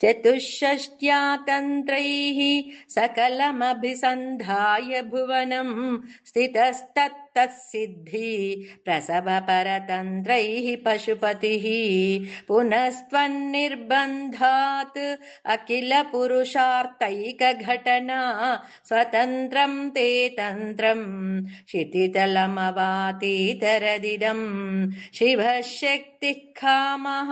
चतुष्षष्ट्या तन्त्रैः सकलमभिसन्धाय भुवनं स्थितस्तत्तत्सिद्धि प्रसवपरतन्त्रैः पशुपतिः पुनस्त्वन्निर्बन्धात् अखिलपुरुषार्थैकघटना स्वतन्त्रं ते तन्त्रं क्षितितलमवातीतरदिदं शिवः शक्तिः कामः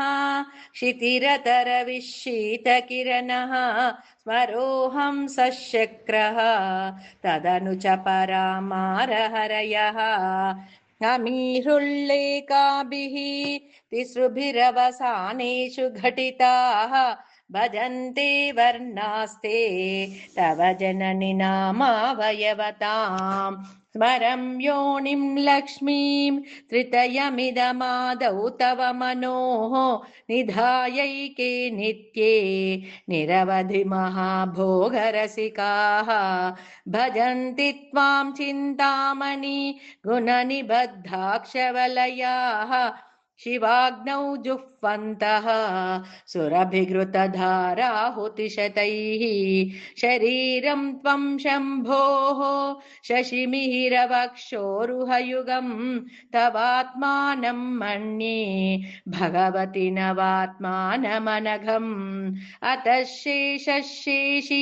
क्षितिरतरविशीतकिरणः स्मरोऽहं सशक्रः तदनु च परामारहरयः अमीहृल्लेखाभिः तिसृभिरवसानेषु घटिताः भजन्ते वर्णास्ते तव जननि नामावयवताम् स्मरं योनिं लक्ष्मीं त्रितयमिदमादौ तव मनोः निधायैके नित्ये निरवधि महाभोगरसिकाः भजन्ति त्वां चिन्तामणि गुणनिबद्धाक्षवलयाः शिवाग्नौ जुह्वन्तः सुरभिघृतधाराहुतिशतैः शरीरं त्वं शम्भोः शशिमिहिरवक्षोरुहयुगं तवात्मानं मन्ये भगवति नवात्मानमनघम् अतः शेषशेषी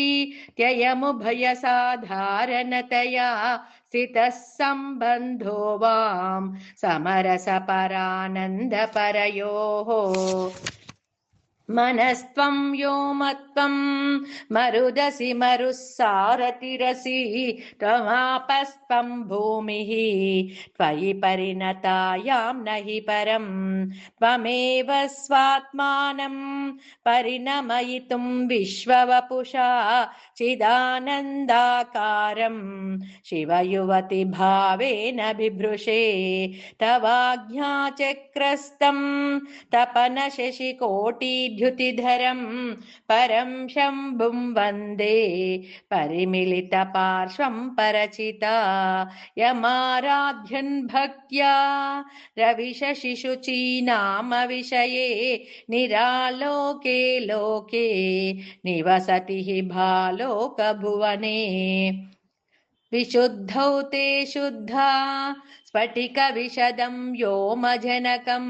त्ययमुभयसाधारणतया स्थितः सम्बन्धो वां समरसपरानन्दपरयोः मनस्त्वं व्योमत्वं मरुदसि मरुस्सारथिरसि त्वमापस्त्वं भूमिः त्वयि परिणतायां नहि परं त्वमेव स्वात्मानं परिणमयितुं विश्ववपुषा चिदानन्दाकारं शिवयुवति भावेन बिभृशे तवाज्ञाचक्रस्तं तपनशशिकोटिद्युतिधरं परं शम्भुं वन्दे परिमिलितपार्श्वं परचिता यमाराध्यन् भक्त्या रविशशिशुचीनामविषये निरालोके लोके निवसति हि भालोकभुवने विशुद्धौ ते शुद्धा स्फटिकविशदं व्योमजनकं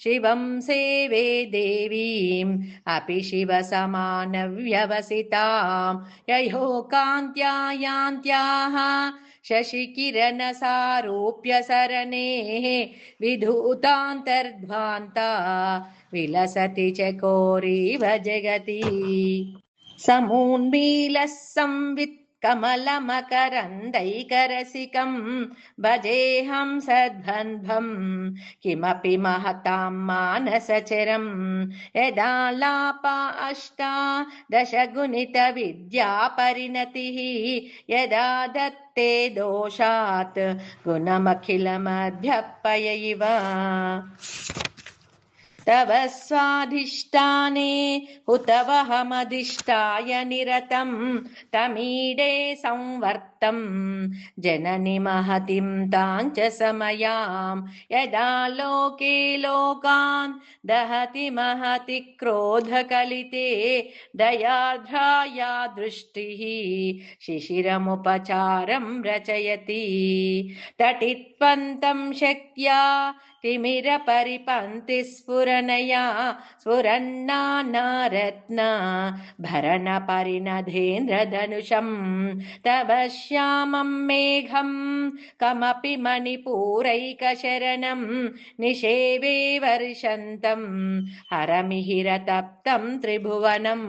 शिवं सेवे देवीम् अपि शिवसमानव्यवसितां ययोकान्त्या यान्त्याः शशिकिरणसारूप्यसरणेः विधूतान्तर्ध्वान्ता विलसति चकोरीव जगति समून्मीलः संवित् कमलमकरन्दैकरसिकं भजेऽहं सद्बन्धं किमपि महतां मानसचरं यदालापा अष्टादशगुणितविद्यापरिणतिः यदा दत्ते दोषात् गुणमखिलमध्यपय इव तव स्वाधिष्ठाने हुतवहमधिष्ठाय निरतं तमीडे संवर्तं जननि महतिं ताञ्च समयां यदा लोके लोकान् दहति महति क्रोधकलिते दयार्द्राया दृष्टिः शिशिरमुपचारं रचयति तटित्वन्तं शक्त्या तिमिरपरिपन्ति स्फुरनया स्फुरन्नानारत्न भरणपरिणधेन्द्रधनुषं तव श्यामं मेघं कमपि मणिपूरैकशरणं निषेवे वर्षन्तं हरमिहिरतप्तं त्रिभुवनम्